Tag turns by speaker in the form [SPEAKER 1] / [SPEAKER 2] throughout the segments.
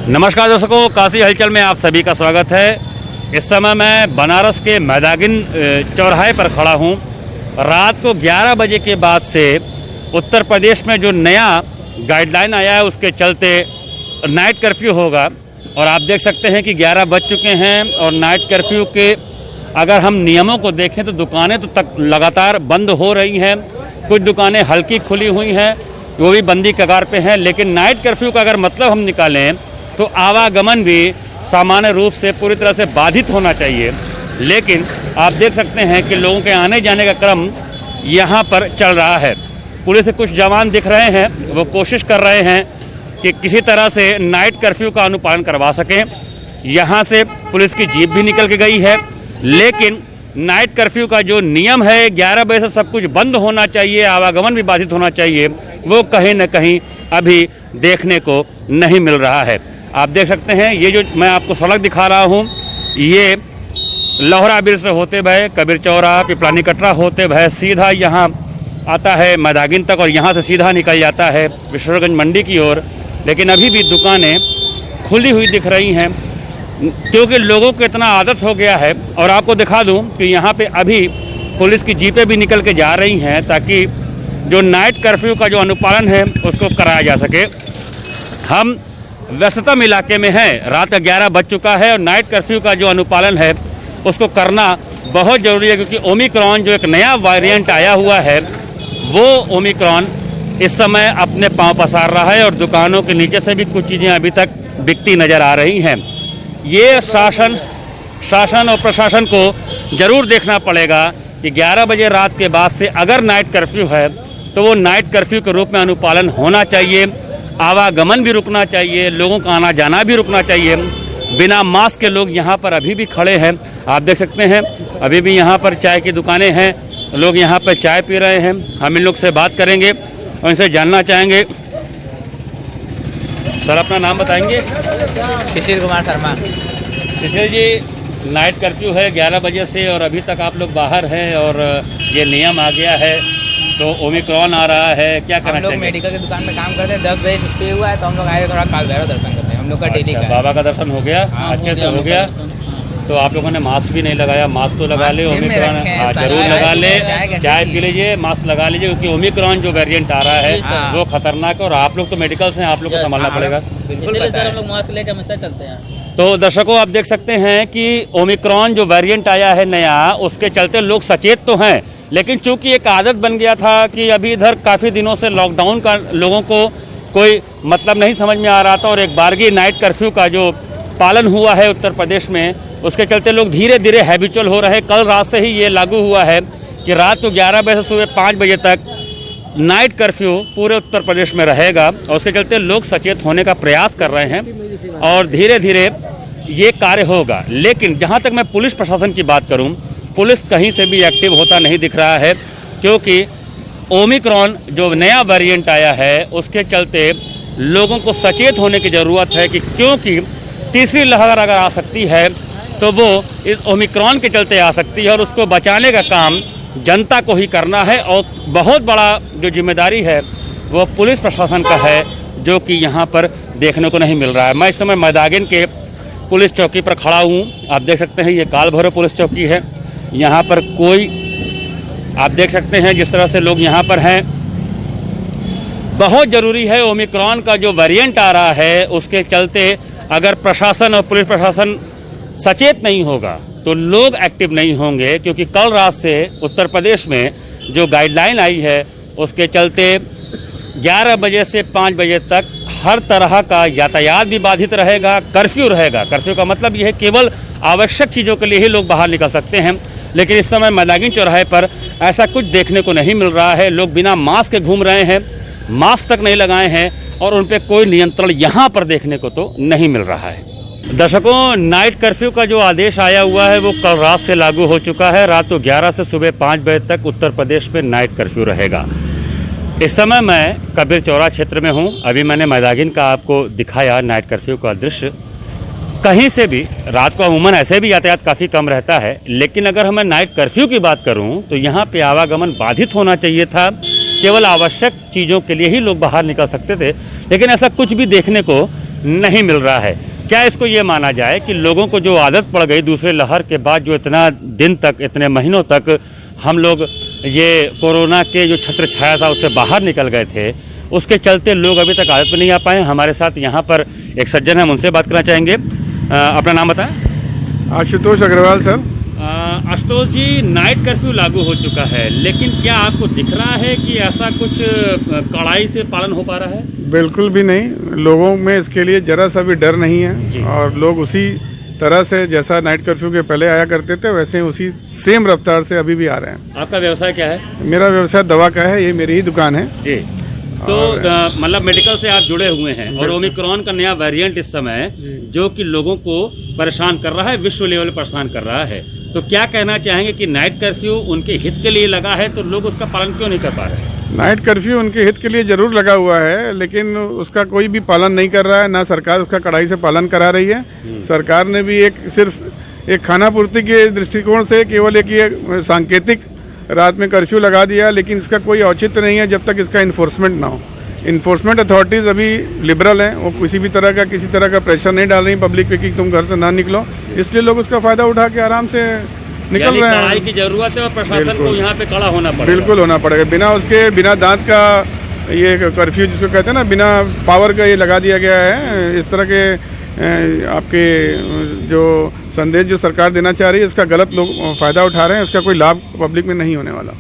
[SPEAKER 1] नमस्कार दर्शकों, काशी हलचल में आप सभी का स्वागत है। इस समय मैं बनारस के मैदागिन चौराहे पर खड़ा हूँ। रात को 11 बजे के बाद से उत्तर प्रदेश में जो नया गाइडलाइन आया है उसके चलते नाइट कर्फ्यू होगा। और आप देख सकते हैं कि 11 बज चुके हैं और नाइट कर्फ्यू के अगर हम नियमों को देखें तो दुकानें तो तक लगातार बंद हो रही हैं। कुछ दुकानें हल्की खुली हुई हैं, वो भी बंदी कगार पे हैं। लेकिन नाइट कर्फ्यू का अगर मतलब हम निकालें तो आवागमन भी सामान्य रूप से पूरी तरह से बाधित होना चाहिए। लेकिन आप देख सकते हैं कि लोगों के आने जाने का क्रम यहाँ पर चल रहा है। पुलिस से कुछ जवान दिख रहे हैं, वो कोशिश कर रहे हैं कि किसी तरह से नाइट कर्फ्यू का अनुपालन करवा सकें। यहाँ से पुलिस की जीप भी निकल के गई है, लेकिन नाइट कर्फ्यू का जो नियम है 11 बजे से सब कुछ बंद होना चाहिए, आवागमन भी बाधित होना चाहिए, वो कहीं न कहीं अभी देखने को नहीं मिल रहा है। आप देख सकते हैं ये जो मैं आपको सड़क दिखा रहा हूँ, ये लोहरा ब्रिज से होते भय कबीर चौरा पिपलानी कटरा होते भय सीधा यहाँ आता है मैदागिन तक और यहाँ से सीधा निकल जाता है विश्वगंज मंडी की ओर। लेकिन अभी भी दुकानें खुली हुई दिख रही हैं क्योंकि लोगों को इतना आदत हो गया है। और आपको दिखा दूं कि यहाँ पे अभी पुलिस की जीपें भी निकल के जा रही हैं ताकि जो नाइट कर्फ्यू का जो अनुपालन है उसको कराया जा सके। हम व्यस्ततम इलाके में हैं, रात का 11 बज चुका है और नाइट कर्फ्यू का जो अनुपालन है उसको करना बहुत ज़रूरी है क्योंकि ओमिक्रॉन जो एक नया वेरिएंट आया हुआ है वो ओमिक्रॉन इस समय अपने पांव पसार रहा है और दुकानों के नीचे से भी कुछ चीज़ें अभी तक बिकती नज़र आ रही हैं। ये शासन और प्रशासन को ज़रूर देखना पड़ेगा कि 11 बजे रात के बाद से अगर नाइट कर्फ्यू है तो वो नाइट कर्फ्यू के रूप में अनुपालन होना चाहिए। आवागमन भी रुकना चाहिए, लोगों का आना जाना भी रुकना चाहिए। बिना मास्क के लोग यहाँ पर अभी भी खड़े हैं, आप देख सकते हैं। अभी भी यहाँ पर चाय की दुकानें हैं, लोग यहाँ पर चाय पी रहे हैं। हम इन लोग से बात करेंगे और इनसे जानना चाहेंगे। सर, अपना नाम बताएंगे?
[SPEAKER 2] शिशिर कुमार शर्मा।
[SPEAKER 1] शिशिर जी, नाइट कर्फ्यू है 11 बजे से और अभी तक आप लोग बाहर हैं और ये नियम आ गया है तो ओमिक्रॉन आ रहा है, क्या करना चाहिए?
[SPEAKER 2] हम लोग मेडिकल की दुकान में काम करते हैं, 10 बजे छुट्टी हुआ है तो हम लोग आए थोड़ा काल भैरव दर्शन करते हैं। हम लोग का डेली का
[SPEAKER 1] बाबा का दर्शन हो गया? अच्छे से हो गया। तो आप लोगों ने मास्क भी नहीं लगाया, मास्क तो लगा ले। ओमिक्रॉन जरूर लगा ले, चाय पी लीजिए, मास्क लगा लीजिए क्योंकि ओमिक्रॉन जो वेरिएंट आ रहा है वो खतरनाक है और आप लोग तो मेडिकल से हैं, आप लोग को संभालना पड़ेगा।
[SPEAKER 2] बिल्कुल सर, हम लोग मास्क लेकर हमेशा चलते हैं।
[SPEAKER 1] तो दर्शकों, आप देख सकते हैं कि ओमिक्रॉन जो वेरिएंट आया है नया, उसके चलते लोग सचेत तो हैं, लेकिन चूंकि एक आदत बन गया था कि अभी इधर काफ़ी दिनों से लॉकडाउन का लोगों को कोई मतलब नहीं समझ में आ रहा था और एक बारगी नाइट कर्फ्यू का जो पालन हुआ है उत्तर प्रदेश में, उसके चलते लोग धीरे धीरे हैबिचुअल हो रहे हैं। कल रात से ही ये लागू हुआ है कि रात को 11 बजे से सुबह 5 बजे तक नाइट कर्फ्यू पूरे उत्तर प्रदेश में रहेगा और उसके चलते लोग सचेत होने का प्रयास कर रहे हैं और धीरे धीरे ये कार्य होगा। लेकिन जहाँ तक मैं पुलिस प्रशासन की बात करूँ, पुलिस कहीं से भी एक्टिव होता नहीं दिख रहा है क्योंकि ओमिक्रॉन जो नया वेरिएंट आया है उसके चलते लोगों को सचेत होने की ज़रूरत है कि क्योंकि तीसरी लहर अगर आ सकती है तो वो इस ओमिक्रॉन के चलते आ सकती है और उसको बचाने का काम जनता को ही करना है। और बहुत बड़ा जो जिम्मेदारी है वो पुलिस प्रशासन का है जो कि यहाँ पर देखने को नहीं मिल रहा है। मैं इस समय मैदागिन के पुलिस चौकी पर खड़ा हूँ, आप देख सकते हैं ये काल भैरव पुलिस चौकी है। यहाँ पर कोई, आप देख सकते हैं जिस तरह से लोग यहाँ पर हैं। बहुत ज़रूरी है, ओमिक्रॉन का जो वेरिएंट आ रहा है उसके चलते अगर प्रशासन और पुलिस प्रशासन सचेत नहीं होगा तो लोग एक्टिव नहीं होंगे क्योंकि कल रात से उत्तर प्रदेश में जो गाइडलाइन आई है उसके चलते 11 बजे से 5 बजे तक हर तरह का यातायात भी बाधित रहेगा, कर्फ्यू रहेगा। कर्फ्यू का मतलब यह है केवल आवश्यक चीज़ों के लिए ही लोग बाहर निकल सकते हैं। लेकिन इस समय मैदागिन चौराहे पर ऐसा कुछ देखने को नहीं मिल रहा है। लोग बिना मास्क के घूम रहे हैं, मास्क तक नहीं लगाए हैं और उन पर कोई नियंत्रण यहाँ पर देखने को तो नहीं मिल रहा है। दर्शकों, नाइट कर्फ्यू का जो आदेश आया हुआ है वो कल रात से लागू हो चुका है। रात को 11 से सुबह 5 बजे तक उत्तर प्रदेश में नाइट कर्फ्यू रहेगा। इस समय मैं कबीर चौरा क्षेत्र में हूँ। अभी मैंने मैदागिन का आपको दिखाया नाइट कर्फ्यू का दृश्य। कहीं से भी रात को अमूमन ऐसे भी यातायात काफ़ी कम रहता है, लेकिन अगर मैं नाइट कर्फ्यू की बात करूं तो यहाँ पे आवागमन बाधित होना चाहिए था। केवल आवश्यक चीज़ों के लिए ही लोग बाहर निकल सकते थे, लेकिन ऐसा कुछ भी देखने को नहीं मिल रहा है। क्या इसको ये माना जाए कि लोगों को जो आदत पड़ गई दूसरे लहर के बाद, जो इतना दिन तक, इतने महीनों तक हम लोग ये कोरोना के जो छत्र छाया था उससे बाहर निकल गए थे, उसके चलते लोग अभी तक आदत में नहीं आ पाए। हमारे साथ यहाँ पर एक सज्जन है, हम उनसे बात करना चाहेंगे। अपना नाम बताएं।
[SPEAKER 3] आशुतोष अग्रवाल सर।
[SPEAKER 1] आशुतोष जी, नाइट कर्फ्यू लागू हो चुका है, लेकिन क्या आपको दिख रहा है कि ऐसा कुछ कड़ाई से पालन हो पा रहा है?
[SPEAKER 3] बिल्कुल भी नहीं, लोगों में इसके लिए जरा सा भी डर नहीं है और लोग उसी तरह से जैसा नाइट कर्फ्यू के पहले आया करते थे वैसे उसी सेम रफ्तार से अभी भी आ रहे हैं।
[SPEAKER 1] आपका व्यवसाय क्या है?
[SPEAKER 3] मेरा व्यवसाय दवा का है, ये मेरी ही दुकान है
[SPEAKER 1] जी। तो मतलब मेडिकल से आप जुड़े हुए हैं और ओमिक्रॉन का नया वेरिएंट इस समय जो कि लोगों को परेशान कर रहा है, विश्व लेवल पर परेशान कर रहा है, तो क्या कहना चाहेंगे कि नाइट कर्फ्यू उनके हित के लिए लगा है तो लोग उसका पालन क्यों नहीं कर पा रहे?
[SPEAKER 3] नाइट कर्फ्यू उनके हित के लिए जरूर लगा हुआ है, लेकिन उसका कोई भी पालन नहीं कर रहा है, ना सरकार उसका कड़ाई से पालन करा रही है। सरकार ने भी सिर्फ एक खाना पूर्ति के दृष्टिकोण से केवल एक ये सांकेतिक रात में कर्फ्यू लगा दिया, लेकिन इसका कोई औचित्य नहीं है जब तक इसका इन्फोर्समेंट ना हो। इन्फोर्समेंट अथॉरिटीज़ अभी लिबरल हैं, वो किसी तरह का प्रेशर नहीं डाल रही पब्लिक पे कि तुम घर से ना निकलो, इसलिए लोग उसका फ़ायदा उठा के आराम से निकल रहे हैं।
[SPEAKER 1] कड़ाई की जरूरत है और प्रशासन को यहाँ पे खड़ा होना पड़ेगा।
[SPEAKER 3] बिल्कुल होना पड़ेगा। बिना दांत का ये कर्फ्यू जिसको कहते हैं ना, बिना पावर का ये लगा दिया गया है। इस तरह के आपके जो संदेश जो सरकार देना चाह रही है, इसका गलत लोग फ़ायदा उठा रहे हैं, इसका कोई लाभ पब्लिक में नहीं होने वाला।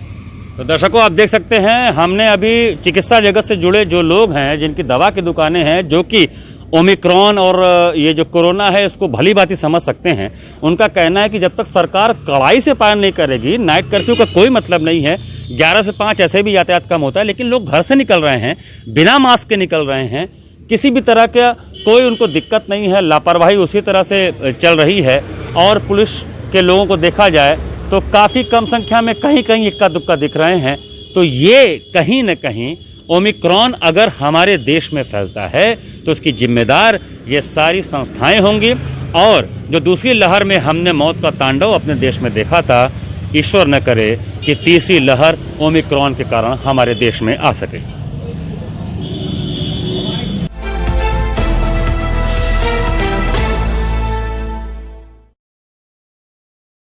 [SPEAKER 1] तो दर्शकों, आप देख सकते हैं, हमने अभी चिकित्सा जगत से जुड़े जो लोग हैं, जिनकी दवा की दुकानें हैं, जो कि ओमिक्रॉन और ये जो कोरोना है इसको भली भांति समझ सकते हैं, उनका कहना है कि जब तक सरकार कड़ाई से पालन नहीं करेगी, नाइट कर्फ्यू का कोई मतलब नहीं है। 11 से 5 ऐसे भी यातायात कम होता है, लेकिन लोग घर से निकल रहे हैं, बिना मास्क के निकल रहे हैं, किसी भी तरह का कोई उनको दिक्कत नहीं है। लापरवाही उसी तरह से चल रही है और पुलिस के लोगों को देखा जाए तो काफ़ी कम संख्या में कहीं कहीं इक्का दुक्का दिख रहे हैं। तो ये कहीं न कहीं ओमिक्रॉन अगर हमारे देश में फैलता है तो उसकी जिम्मेदार ये सारी संस्थाएं होंगी। और जो दूसरी लहर में हमने मौत का तांडव अपने देश में देखा था, ईश्वर न करे कि तीसरी लहर ओमिक्रॉन के कारण हमारे देश में आ सके।